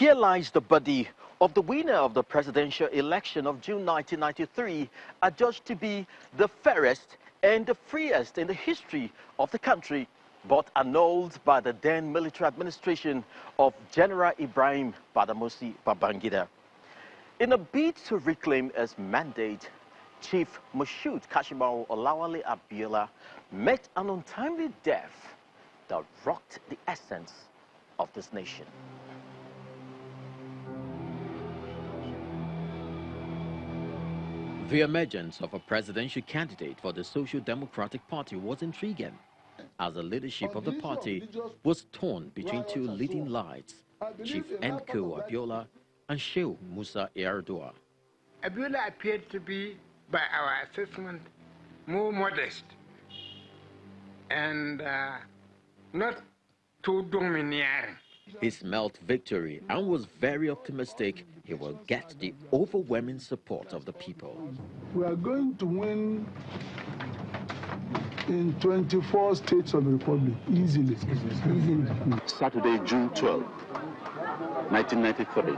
Here lies the body of the winner of the presidential election of June 1993, adjudged to be the fairest and the freest in the history of the country, but annulled by the then military administration of General Ibrahim Badamasi Babangida. In a bid to reclaim his mandate, Chief Moshood Kashimawo Olawale Abiola met an untimely death that rocked the essence of this nation. The emergence of a presidential candidate for the Social Democratic Party was intriguing, as the leadership of the party was torn between two leading lights, Chief MKO Abiola and Sheikh Musa Yar'Adua. Abiola appeared to be, by our assessment, more modest and not too domineering. He smelled victory and was very optimistic he will get the overwhelming support of the people. We are going to win in 24 states of the Republic, easily. Saturday, June 12, 1993,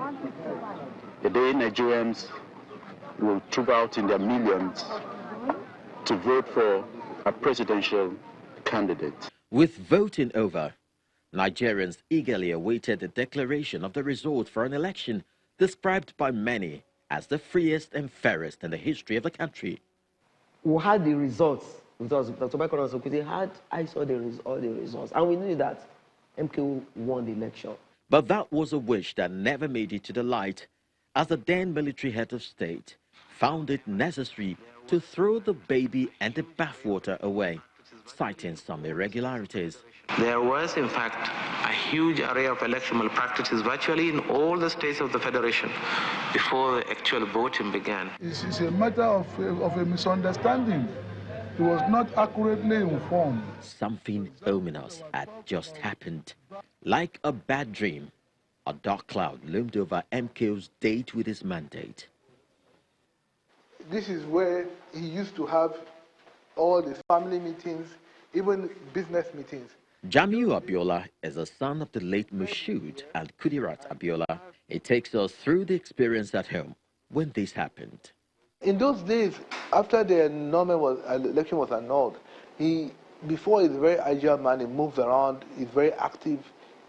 the day Nigerians will troop out in their millions to vote for a presidential candidate. With voting over, Nigerians eagerly awaited the declaration of the result for an election described by many as the freest and fairest in the history of the country. We had the results. Dr. I saw all the results, and we knew that MKO won the election. But that was a wish that never made it to the light, as the then military head of state found it necessary to throw the baby and the bathwater away, citing some irregularities. There was, in fact, a huge array of election malpractices virtually in all the states of the Federation before the actual voting began. It's a matter of a misunderstanding. He was not accurately informed. Something ominous had just happened. Like a bad dream, a dark cloud loomed over MKO's date with his mandate. This is where he used to have all the family meetings, even business meetings. Jamiu Abiola is the son of the late Moshood and Kudirat Abiola. He takes us through the experience at home when this happened. In those days, after the election was annulled, before he's a very agile man, he moves around, he's very active.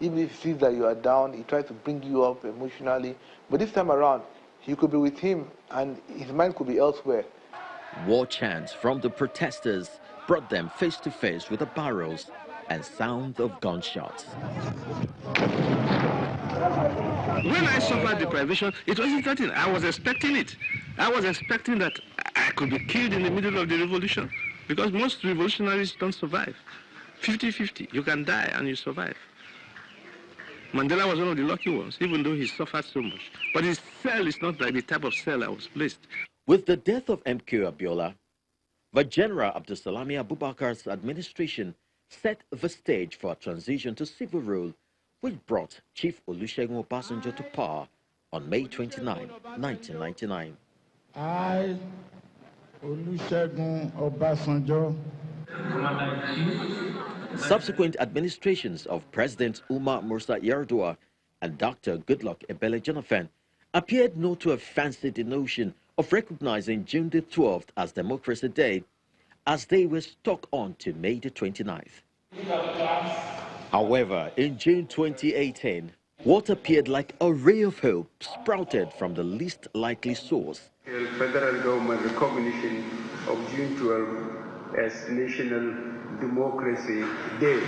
Even if he sees that you are down, he tries to bring you up emotionally. But this time around, you could be with him and his mind could be elsewhere. War chants from the protesters brought them face to face with the barrels and sound of gunshots. When I suffered deprivation, it wasn't threatening. I was expecting it. I was expecting that I could be killed in the middle of the revolution, because most revolutionaries don't survive. 50-50, you can die and you survive. Mandela was one of the lucky ones, even though he suffered so much. But his cell is not like the type of cell I was placed. With the death of MKO Abiola, the General Abdulsalami Abubakar's administration set the stage for a transition to civil rule, which brought Chief Olusegun Obasanjo to power on May 29, 1999. I, Olusegun Obasanjo. Subsequent administrations of President Umar Musa Yar'Adua and Dr. Goodluck Ebele Jonathan appeared not to have fancied the notion of recognizing June the 12th as Democracy Day, as they were stuck on to May the 29th. However, in June 2018, what appeared like a ray of hope sprouted from the least likely source. The federal government recognition of June 12 as National Democracy Day.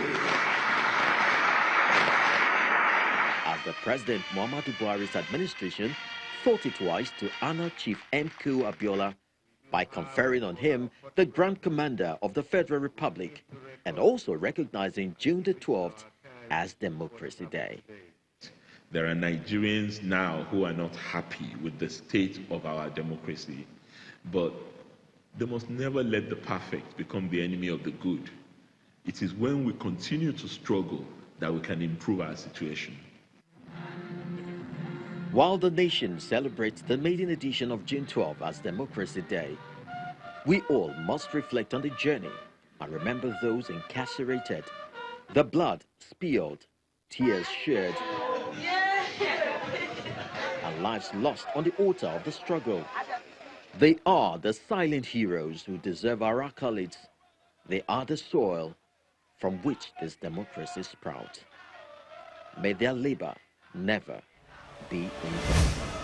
As the President Muhammadu Buhari's administration thought it wise to honor Chief MKO Abiola by conferring on him the Grand Commander of the Federal Republic and also recognizing June the 12th as Democracy Day. There are Nigerians now who are not happy with the state of our democracy, but they must never let the perfect become the enemy of the good. It is when we continue to struggle that we can improve our situation. While the nation celebrates the maiden edition of June 12 as Democracy Day, we all must reflect on the journey and remember those incarcerated, the blood spilled, tears shed, and lives lost on the altar of the struggle. They are the silent heroes who deserve our accolades. They are the soil from which this democracy sprouts. May their labor never be in vain.